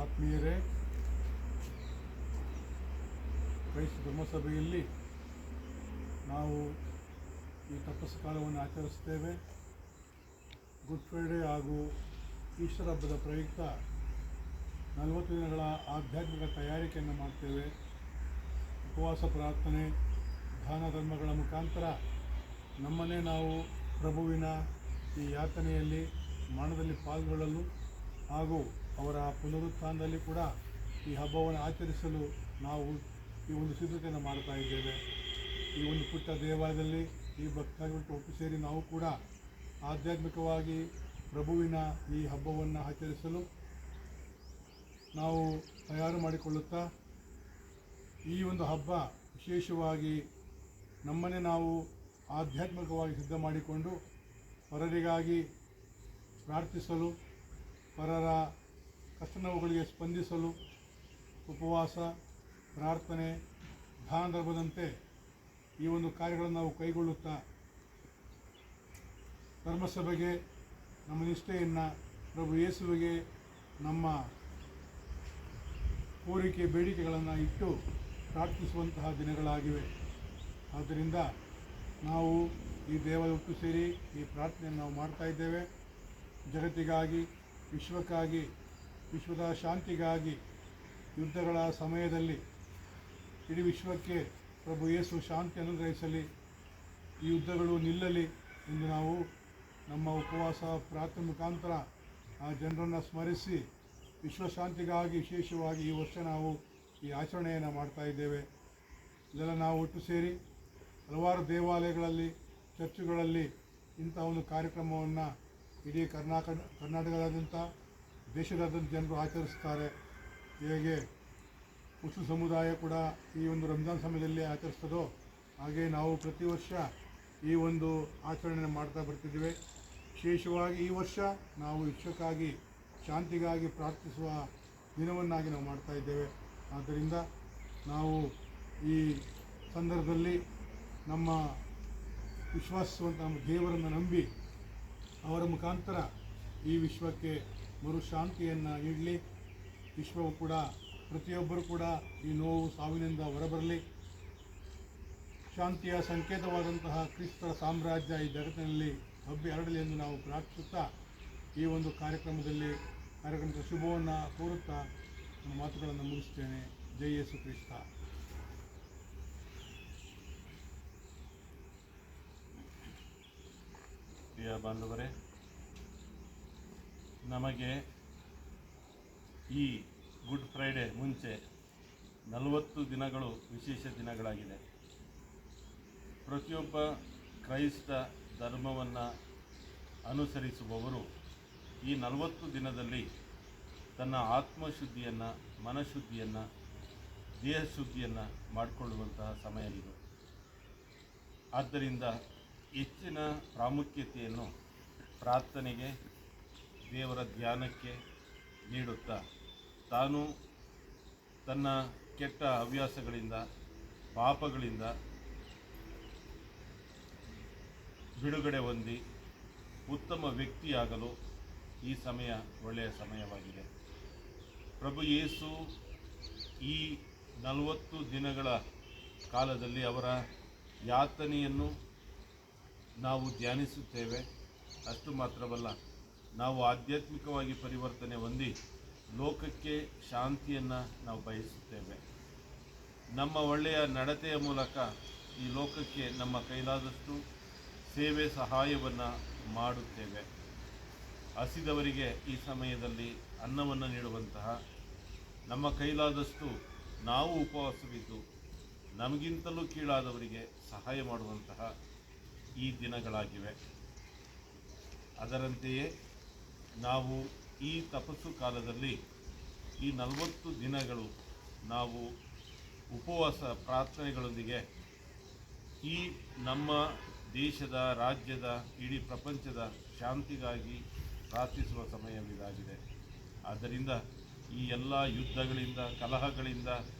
ಆತ್ಮೀಯರೇ, ಕ್ರೈಸ್ತ ಧರ್ಮಸಭೆಯಲ್ಲಿ ನಾವು ಈ ತಪಸ್ಸು ಕಾಲವನ್ನು ಆಚರಿಸ್ತೇವೆ. ಗುಡ್ ಫ್ರೈಡೇ ಹಾಗೂ ಈಸ್ಟರ್ ಹಬ್ಬದ ಪ್ರಯುಕ್ತ 40 ದಿನಗಳ ಆಧ್ಯಾತ್ಮಿಕ ತಯಾರಿಕೆಯನ್ನು ಮಾಡ್ತೇವೆ. ಉಪವಾಸ ಪ್ರಾರ್ಥನೆ, ದಾನ ಧರ್ಮಗಳ ಮುಖಾಂತರ ನಮ್ಮನ್ನೇ ನಾವು ಪ್ರಭುವಿನ ಈ ಯಾತನೆಯಲ್ಲಿ ಮರಣದಲ್ಲಿ ಪಾಲ್ಗೊಳ್ಳಲು ಹಾಗೂ ಅವರ ಪುನರುತ್ಥಾನದಲ್ಲಿ ಕೂಡ ಈ ಹಬ್ಬವನ್ನು ಆಚರಿಸಲು ನಾವು ಈ ಒಂದು ಸಿದ್ಧತೆಯನ್ನು ಮಾಡ್ತಾ ಇದ್ದೇವೆ. ಈ ಒಂದು ಪುಟ್ಟ ದೇವಾಲಯದಲ್ಲಿ ಈ ಭಕ್ತಾದಿಗಳು ಒಟ್ಟು ಸೇರಿ ನಾವು ಕೂಡ ಆಧ್ಯಾತ್ಮಿಕವಾಗಿ ಪ್ರಭುವಿನ ಈ ಹಬ್ಬವನ್ನು ಆಚರಿಸಲು ನಾವು ತಯಾರು ಮಾಡಿಕೊಳ್ಳುತ್ತಾ, ಈ ಒಂದು ಹಬ್ಬ ವಿಶೇಷವಾಗಿ ನಮ್ಮನ್ನೇ ನಾವು ಆಧ್ಯಾತ್ಮಿಕವಾಗಿ ಸಿದ್ಧ ಮಾಡಿಕೊಂಡು ಪರರಿಗಾಗಿ ಪ್ರಾರ್ಥಿಸಲು, ಪರರ ಕಷ್ಟ ನೋವುಗಳಿಗೆ ಸ್ಪಂದಿಸಲು ಉಪವಾಸ, ಪ್ರಾರ್ಥನೆ, ದಾನ ಧರ್ಮದಂತೆ ಈ ಒಂದು ಕಾರ್ಯಗಳನ್ನು ನಾವು ಕೈಗೊಳ್ಳುತ್ತಾ ಧರ್ಮಸಭೆಗೆ ನಮ್ಮ ನಿಷ್ಠೆಯನ್ನು, ಪ್ರಭು ಯೇಸುವಿಗೆ ನಮ್ಮ ಕೋರಿಕೆ ಬೇಡಿಕೆಗಳನ್ನು ಇಟ್ಟು ಪ್ರಾರ್ಥಿಸುವಂತಹ ದಿನಗಳಾಗಿವೆ. ಆದ್ದರಿಂದ ನಾವು ಈ ದೇವರ ಒಟ್ಟು ಸೇರಿ ಈ ಪ್ರಾರ್ಥನೆಯನ್ನು ನಾವು ಮಾಡ್ತಾ ಇದ್ದೇವೆ. ಜಗತ್ತಿಗಾಗಿ, ವಿಶ್ವಕ್ಕಾಗಿ, ವಿಶ್ವದ ಶಾಂತಿಗಾಗಿ, ಯುದ್ಧಗಳ ಸಮಯದಲ್ಲಿ ಇಡೀ ವಿಶ್ವಕ್ಕೆ ಪ್ರಭು ಯೇಸು ಶಾಂತಿ ಅನುಗ್ರಹಿಸಲಿ, ಈ ಯುದ್ಧಗಳು ನಿಲ್ಲಲಿ ಎಂದು ನಾವು ನಮ್ಮ ಉಪವಾಸ ಪ್ರಾರ್ಥನೆ ಮುಖಾಂತರ ಆ ಜನರನ್ನು ಸ್ಮರಿಸಿ ವಿಶ್ವಶಾಂತಿಗಾಗಿ ವಿಶೇಷವಾಗಿ ಈ ವರ್ಷ ನಾವು ಈ ಆಚರಣೆಯನ್ನು ಮಾಡ್ತಾ ಇದ್ದೇವೆ. ಇದೆಲ್ಲ ನಾವು ಒಟ್ಟು ಸೇರಿ ಹಲವಾರು ದೇವಾಲಯಗಳಲ್ಲಿ, ಚರ್ಚುಗಳಲ್ಲಿ ಇಂಥ ಒಂದು ಕಾರ್ಯಕ್ರಮವನ್ನು ಇಡೀ ಕರ್ನಾಟಕದಾದ್ಯಂತ, ದೇಶದಾದ್ಯಂತ ಜನರು ಆಚರಿಸ್ತಾರೆ. ಹೇಗೆ ಮುಸ್ಲಿಂ ಸಮುದಾಯ ಕೂಡ ಈ ಒಂದು ರಂಜಾನ್ ಸಮಯದಲ್ಲಿ ಆಚರಿಸ್ತದೋ ಹಾಗೆ ನಾವು ಪ್ರತಿ ವರ್ಷ ಈ ಒಂದು ಆಚರಣೆಯನ್ನು ಮಾಡ್ತಾ ಬರ್ತಿದ್ದೇವೆ. ವಿಶೇಷವಾಗಿ ಈ ವರ್ಷ ನಾವು ವಿಶ್ವಕ್ಕಾಗಿ, ಶಾಂತಿಗಾಗಿ ಪ್ರಾರ್ಥಿಸುವ ದಿನವನ್ನಾಗಿ ನಾವು ಮಾಡ್ತಾ ಇದ್ದೇವೆ. ಆದ್ದರಿಂದ ನಾವು ಈ ಸಂದರ್ಭದಲ್ಲಿ ನಮ್ಮ ವಿಶ್ವಾಸವಂತ ನಮ್ಮ ದೇವರನ್ನು ನಂಬಿ ಅವರ ಮುಖಾಂತರ ಈ ವಿಶ್ವಕ್ಕೆ ಮರುಶಾಂತಿಯನ್ನು ನೀಡಲಿ. ವಿಶ್ವವು ಕೂಡ, ಪ್ರತಿಯೊಬ್ಬರು ಕೂಡ ಈ ನೋವು ಸಾವಿನಿಂದ ಹೊರಬರಲಿ. ಶಾಂತಿಯ ಸಂಕೇತವಾದಂತಹ ಕ್ರಿಸ್ತರ ಸಾಮ್ರಾಜ್ಯ ಈ ಜಗತ್ತಿನಲ್ಲಿ ಹಬ್ಬಿ ಹರಡಲಿ ಎಂದು ನಾವು ಪ್ರಾರ್ಥಿಸುತ್ತಾ ಈ ಒಂದು ಕಾರ್ಯಕ್ರಮದ ಶುಭವನ್ನು ಕೋರುತ್ತಾ ನನ್ನ ಮಾತುಗಳನ್ನು ಮುಗಿಸ್ತೇನೆ. ಜೈ ಯೇಸು ಕ್ರಿಸ್ತ. ಪ್ರಿಯ ಬಾಂಧವರೇ, ನಮಗೆ ಈ ಗುಡ್ ಫ್ರೈಡೇ ಮುಂಚೆ 40 ದಿನಗಳು ವಿಶೇಷ ದಿನಗಳಾಗಿದೆ. ಪ್ರತಿಯೊಬ್ಬ ಕ್ರೈಸ್ತ ಧರ್ಮವನ್ನು ಅನುಸರಿಸುವವರು ಈ 40 ದಿನದಲ್ಲಿ ತನ್ನ ಆತ್ಮಶುದ್ಧಿಯನ್ನು, ಮನಶುದ್ಧಿಯನ್ನು, ದೇಹಶುದ್ಧಿಯನ್ನು ಮಾಡಿಕೊಳ್ಳುವಂತಹ ಸಮಯ ಇದು. ಆದ್ದರಿಂದ ಹೆಚ್ಚಿನ ಪ್ರಾಮುಖ್ಯತೆಯನ್ನು ಪ್ರಾರ್ಥನೆಗೆ, ದೇವರ ಧ್ಯಾನಕ್ಕೆ ನೀಡುತ್ತಾ ತಾನು ತನ್ನ ಕೆಟ್ಟ ಹವ್ಯಾಸಗಳಿಂದ, ಪಾಪಗಳಿಂದ ಬಿಡುಗಡೆ ಹೊಂದಿ ಉತ್ತಮ ವ್ಯಕ್ತಿಯಾಗಲು ಈ ಸಮಯ ಒಳ್ಳೆಯ ಸಮಯವಾಗಿದೆ. ಪ್ರಭು ಯೇಸು ಈ 40 ದಿನಗಳ ಕಾಲದಲ್ಲಿ ಅವರ ಯಾತನೆಯನ್ನು ನಾವು ಧ್ಯಾನಿಸುತ್ತೇವೆ. ಅಷ್ಟು ಮಾತ್ರವಲ್ಲ, ನಾವು ಆಧ್ಯಾತ್ಮಿಕವಾಗಿ ಪರಿವರ್ತನೆ ಹೊಂದಿ ಲೋಕಕ್ಕೆ ಶಾಂತಿಯನ್ನು ನಾವು ಬಯಸುತ್ತೇವೆ. ನಮ್ಮ ಒಳ್ಳೆಯ ನಡತೆಯ ಮೂಲಕ ಈ ಲೋಕಕ್ಕೆ ನಮ್ಮ ಕೈಲಾದಷ್ಟು ಸೇವೆ, ಸಹಾಯವನ್ನು ಮಾಡುತ್ತೇವೆ. ಹಸಿದವರಿಗೆ ಈ ಸಮಯದಲ್ಲಿ ಅನ್ನವನ್ನು ನೀಡುವಂತಹ, ನಮ್ಮ ಕೈಲಾದಷ್ಟು ನಾವು ಉಪವಾಸವಿದ್ದು ನಮಗಿಂತಲೂ ಕೀಳಾದವರಿಗೆ ಸಹಾಯ ಮಾಡುವಂತಹ ಈ ದಿನಗಳಾಗಿವೆ. ಅದರಂತೆಯೇ ನಾವು ಈ ತಪಸ್ಸು ಕಾಲದಲ್ಲಿ ಈ 40 ದಿನಗಳು ನಾವು ಉಪವಾಸ ಪ್ರಾರ್ಥನೆಗಳೊಂದಿಗೆ ಈ ನಮ್ಮ ದೇಶದ, ರಾಜ್ಯದ, ಇಡೀ ಪ್ರಪಂಚದ ಶಾಂತಿಗಾಗಿ ಪ್ರಾರ್ಥಿಸುವ ಸಮಯವಿದಾಗಿದೆ. ಆದ್ದರಿಂದ ಈ ಎಲ್ಲ ಯುದ್ಧಗಳಿಂದ, ಕಲಹಗಳಿಂದ,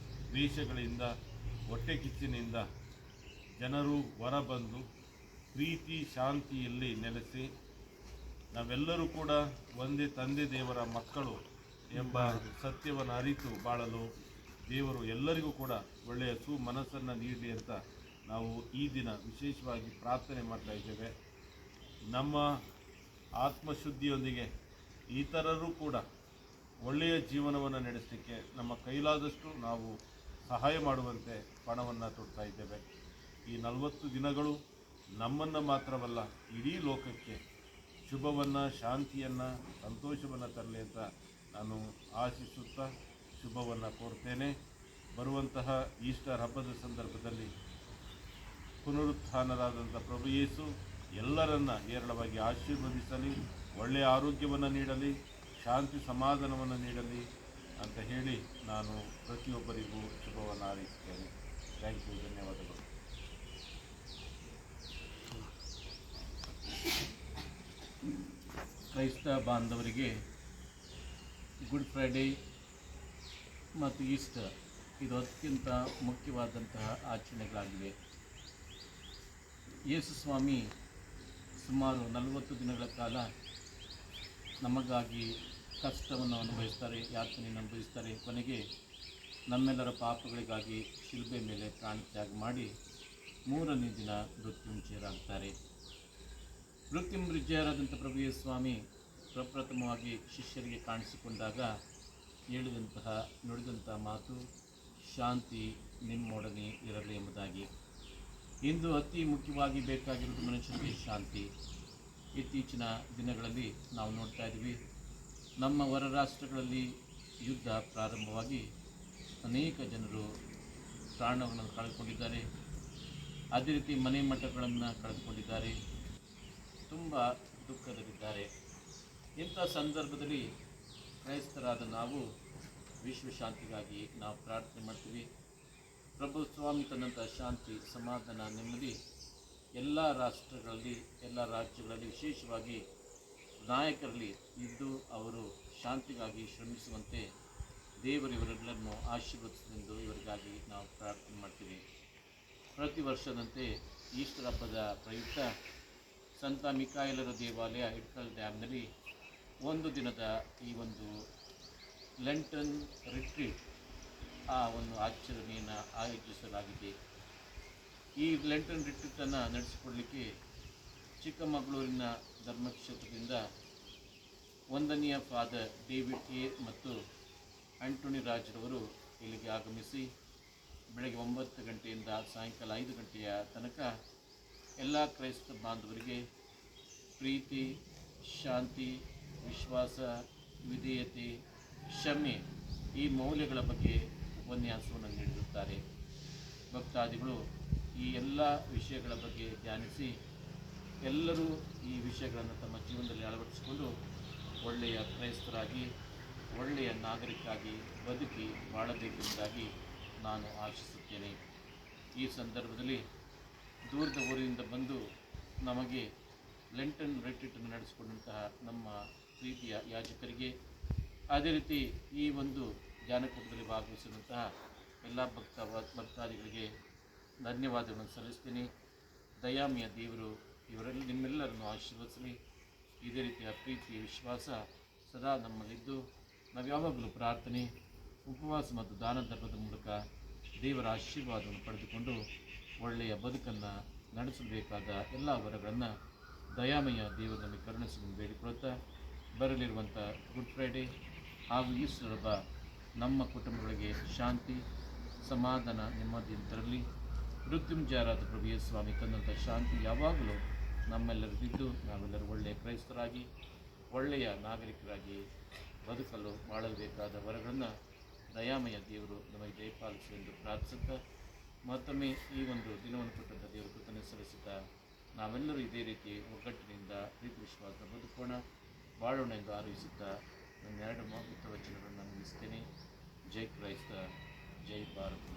ದ್ವೇಷಗಳಿಂದ, ಹೊಟ್ಟೆ ಕಿಚ್ಚಿನಿಂದ ಜನರು ಹೊರಬಂದು ಪ್ರೀತಿ, ಶಾಂತಿಯಲ್ಲಿ ನೆಲೆಸಿ ನಾವೆಲ್ಲರೂ ಕೂಡ ಒಂದೇ ತಂದೆ ದೇವರ ಮಕ್ಕಳು ಎಂಬ ಸತ್ಯವನ್ನು ಅರಿತು ಬಾಳಲು ದೇವರು ಎಲ್ಲರಿಗೂ ಕೂಡ ಒಳ್ಳೆಯ ಮನಸ್ಸನ್ನು ನೀಡಲಿ ಅಂತ ನಾವು ಈ ದಿನ ವಿಶೇಷವಾಗಿ ಪ್ರಾರ್ಥನೆ ಮಾಡ್ತಾ ಇದ್ದೇವೆ. ನಮ್ಮ ಆತ್ಮಶುದ್ಧಿಯೊಂದಿಗೆ ಇತರರು ಕೂಡ ಒಳ್ಳೆಯ ಜೀವನವನ್ನು ನಡೆಸಲಿಕ್ಕೆ ನಮ್ಮ ಕೈಲಾದಷ್ಟು ನಾವು ಸಹಾಯ ಮಾಡುವಂತೆ ಪಣವನ್ನು ತೊಡ್ತಾ ಇದ್ದೇವೆ. ಈ 40 ದಿನಗಳು ನಮ್ಮನ್ನು ಮಾತ್ರವಲ್ಲ, ಇಡೀ ಲೋಕಕ್ಕೆ ಶುಭವನ್ನು, ಶಾಂತಿಯನ್ನು, ಸಂತೋಷವನ್ನು ತರಲಿ ಅಂತ ನಾನು ಆಶಿಸುತ್ತಾ ಶುಭವನ್ನು ಕೋರ್ತೇನೆ. ಬರುವಂತಹ ಈಸ್ಟರ್ ಹಬ್ಬದ ಸಂದರ್ಭದಲ್ಲಿ ಪುನರುತ್ಥಾನರಾದಂಥ ಪ್ರಭು ಯೇಸು ಎಲ್ಲರನ್ನ ಹೇರಳವಾಗಿ ಆಶೀರ್ವದಿಸಲಿ, ಒಳ್ಳೆಯ ಆರೋಗ್ಯವನ್ನು ನೀಡಲಿ, ಶಾಂತಿ ಸಮಾಧಾನವನ್ನು ನೀಡಲಿ ಅಂತ ಹೇಳಿ ನಾನು ಪ್ರತಿಯೊಬ್ಬರಿಗೂ ಶುಭವನ್ನು ಹಾರೈಸುತ್ತೇನೆ. ಥ್ಯಾಂಕ್ ಯು, ಧನ್ಯವಾದಗಳು. ಕ್ರೈಸ್ತ ಬಾಂಧವರಿಗೆ ಗುಡ್ ಫ್ರೈಡೇ ಮತ್ತು ಈಸ್ಟರ್ ಇದು ಅತ್ಯಂತ ಮುಖ್ಯವಾದಂತಹ ಆಚರಣೆಗಳಾಗಿವೆ. ಯೇಸು ಸ್ವಾಮಿ ಸುಮಾರು 40 ದಿನಗಳ ಕಾಲ ನಮಗಾಗಿ ಕಷ್ಟವನ್ನು ಅನುಭವಿಸ್ತಾರೆ, ಯಾತನೆಯನ್ನು ಅನುಭವಿಸ್ತಾರೆ. ಕೊನೆಗೆ ನಮ್ಮೆಲ್ಲರ ಪಾಪಗಳಿಗಾಗಿ ಶಿಲುಬೆ ಮೇಲೆ ಪ್ರಾಣತ್ಯಾಗ ಮಾಡಿ 3ನೇ ದಿನ ಮೃತ್ಯುಂಜಯರಾಗ್ತಾರೆ. ಮೃತ್ಯುಂಜಯರಾದಂಥ ಪ್ರಭು ಯೇಸು ಸ್ವಾಮಿ ಪ್ರಪ್ರಥಮವಾಗಿ ಶಿಷ್ಯರಿಗೆ ಕಾಣಿಸಿಕೊಂಡಾಗ ನುಡಿದಂತಹ ಮಾತು ಶಾಂತಿ ನಿಮ್ಮೊಡನೆ ಇರಲಿ ಎಂಬುದಾಗಿ. ಇಂದು ಅತಿ ಮುಖ್ಯವಾಗಿ ಬೇಕಾಗಿರುವುದು ಮನುಷ್ಯನಿಗೆ ಶಾಂತಿ. ಇತ್ತೀಚಿನ ದಿನಗಳಲ್ಲಿ ನಾವು ನೋಡ್ತಾ ಇದ್ದೀವಿ, ನಮ್ಮ ಹೊರ ರಾಷ್ಟ್ರಗಳಲ್ಲಿ ಯುದ್ಧ ಪ್ರಾರಂಭವಾಗಿ ಅನೇಕ ಜನರು ಪ್ರಾಣವನ್ನು ಕಳೆದುಕೊಂಡಿದ್ದಾರೆ. ಅದೇ ರೀತಿ ಮನೆ ಮಠಗಳನ್ನು ಕಳೆದುಕೊಂಡಿದ್ದಾರೆ, ತುಂಬ ದುಃಖದಲ್ಲಿದ್ದಾರೆ. ಇಂಥ ಸಂದರ್ಭದಲ್ಲಿ ಕ್ರೈಸ್ತರಾದ ನಾವು ವಿಶ್ವಶಾಂತಿಗಾಗಿ ನಾವು ಪ್ರಾರ್ಥನೆ ಮಾಡ್ತೀವಿ. ಪ್ರಭು ಸ್ವಾಮಿ ತನ್ನಂಥ ಶಾಂತಿ, ಸಮಾಧಾನ, ನೆಮ್ಮದಿ ಎಲ್ಲ ರಾಷ್ಟ್ರಗಳಲ್ಲಿ, ಎಲ್ಲ ರಾಜ್ಯಗಳಲ್ಲಿ, ವಿಶೇಷವಾಗಿ ನಾಯಕರಲ್ಲಿ ಇದ್ದು ಅವರು ಶಾಂತಿಗಾಗಿ ಶ್ರಮಿಸುವಂತೆ ದೇವರು ಇವರೆಲ್ಲರನ್ನು ಆಶೀರ್ವದಿಸಲೆಂದು ಇವರಿಗಾಗಿ ನಾವು ಪ್ರಾರ್ಥನೆ ಮಾಡ್ತೀವಿ. ಪ್ರತಿ ವರ್ಷದಂತೆ ಈಸ್ಟರ್ ಹಬ್ಬದ ಪ್ರಯುಕ್ತ ಸಂತ ಮಿಕಾಯಲರ ದೇವಾಲಯ ಇಟ್ಕಲ್ ಡ್ಯಾಮ್ನಲ್ಲಿ 1 ದಿನದ ಈ ಒಂದು ಲೆಂಟನ್ ರಿಟ್ರೀಟ್ ಆ ಒಂದು ಆಚರಣೆಯನ್ನು ಆಯೋಜಿಸಲಾಗಿದೆ. ಈ ಲೆಂಟನ್ ರಿಟ್ರೀಟನ್ನು ನಡೆಸಿಕೊಳ್ಳಲಿಕ್ಕೆ ಚಿಕ್ಕಮಗಳೂರಿನ ಧರ್ಮಕ್ಷೇತ್ರದಿಂದ ವಂದನೀಯ ಫಾದರ್ ಡೇವಿಡ್ ಎ ಮತ್ತು ಆಂಟೋನಿ ರಾಜ್ರವರು ಇಲ್ಲಿಗೆ ಆಗಮಿಸಿ ಬೆಳಗ್ಗೆ 9 ಗಂಟೆಯಿಂದ ಸಾಯಂಕಾಲ 5 ಗಂಟೆಯ ತನಕ ಎಲ್ಲ ಕ್ರೈಸ್ತ ಬಾಂಧವರಿಗೆ ಪ್ರೀತಿ, ಶಾಂತಿ, ವಿಶ್ವಾಸ, ವಿಧೇಯತೆ, ಕ್ಷಮೆ ಈ ಮೌಲ್ಯಗಳ ಬಗ್ಗೆ ಉಪನ್ಯಾಸವನ್ನು ನೀಡಿರುತ್ತಾರೆ. ಭಕ್ತಾದಿಗಳು ಈ ಎಲ್ಲ ವಿಷಯಗಳ ಬಗ್ಗೆ ಧ್ಯಾನಿಸಿ ಎಲ್ಲರೂ ಈ ವಿಷಯಗಳನ್ನು ತಮ್ಮ ಜೀವನದಲ್ಲಿ ಅಳವಡಿಸಿಕೊಂಡು ಒಳ್ಳೆಯ ಕ್ರೈಸ್ತರಾಗಿ, ಒಳ್ಳೆಯ ನಾಗರಿಕರಾಗಿ ಬದುಕಿ ಬಾಳಬೇಕೆಂಬುದಾಗಿ ನಾನು ಆಶಿಸುತ್ತೇನೆ. ಈ ಸಂದರ್ಭದಲ್ಲಿ ದೂರದ ಊರಿನಿಂದ ಬಂದು ನಮಗೆ ಲೆಂಟನ್ ರಿಟ್ರೀಟನ್ನು ನಡೆಸಿಕೊಂಡಂತಹ ನಮ್ಮ ಪ್ರೀತಿಯ ಯಾಜಕರಿಗೆ, ಅದೇ ರೀತಿ ಈ ಒಂದು ಧ್ಯಾನಕೂಟದಲ್ಲಿ ಭಾಗವಹಿಸಿದಂತಹ ಎಲ್ಲ ಭಕ್ತಾದಿಗಳಿಗೆ ಧನ್ಯವಾದಗಳನ್ನು ಸಲ್ಲಿಸ್ತೀನಿ. ದಯಾಮಯ ದೇವರು ನಿಮ್ಮೆಲ್ಲರನ್ನು ಆಶೀರ್ವದಿಸಲಿ. ಇದೇ ರೀತಿಯ ಪ್ರೀತಿ, ವಿಶ್ವಾಸ ಸದಾ ನಮ್ಮಲ್ಲಿದ್ದು ನಾವು ಯಾವಾಗಲೂ ಪ್ರಾರ್ಥನೆ, ಉಪವಾಸ ಮತ್ತು ದಾನ ಧರ್ಮದ ಮೂಲಕ ದೇವರ ಆಶೀರ್ವಾದವನ್ನು ಪಡೆದುಕೊಂಡು ಒಳ್ಳೆಯ ಬದುಕನ್ನು ನಡೆಸಬೇಕಾದ ಎಲ್ಲ ವರಗಳನ್ನು ದಯಾಮಯ ದೇವರು ನಮಗೆ ಕರುಣಿಸಲು ಬೇಡಿಕೊಳ್ಳುತ್ತಾ, ಬರಲಿರುವಂಥ ಗುಡ್ ಫ್ರೈಡೇ ಹಾಗೂ ಈಸ್ಟರ್ ಹಬ್ಬ ನಮ್ಮ ಕುಟುಂಬಗಳಿಗೆ ಶಾಂತಿ, ಸಮಾಧಾನ, ನೆಮ್ಮದಿಯನ್ನು ತರಲಿ. ಮೃತ್ಯುಂಜಯರಾದ ಪ್ರಭು ಯೇಸು ಸ್ವಾಮಿ ತನ್ನಂಥ ಶಾಂತಿ ಯಾವಾಗಲೂ ನಮ್ಮೆಲ್ಲರಿಗಿದ್ದು ನಾವೆಲ್ಲರೂ ಒಳ್ಳೆಯ ಕ್ರೈಸ್ತರಾಗಿ, ಒಳ್ಳೆಯ ನಾಗರಿಕರಾಗಿ ಬದುಕಲು ಬಾಳಬೇಕಾದ ವರಗಳನ್ನು ದಯಾಮಯ ದೇವರು ನಮಗೆ ದಯಪಾಲಿಸಿ ಎಂದು ಪ್ರಾರ್ಥಿಸುತ್ತಾ, ಮತ್ತೊಮ್ಮೆ ಈ ಒಂದು ದಿನವನ್ನು ಕೊಟ್ಟಂಥ ದೇವರು ಕೃತಜ್ಞತೆ ಸಲ್ಲಿಸುತ್ತಾ, ನಾವೆಲ್ಲರೂ ಇದೇ ರೀತಿ ಒಗ್ಗಟ್ಟಿನಿಂದ ಪ್ರೀತಿ ವಿಶ್ವಾಸ ಬದುಕೋಣ, ಬಾಳೋಣ ಎಂದು ಆರೈಸುತ್ತಾ ನನ್ನ 2 ಮಾತೃತ್ವ ವಚನಗಳನ್ನು ಮುಗಿಸ್ತೇನೆ. ಜೈ ಕ್ರೈಸ್ತ, ಜೈ ಭಾರತ.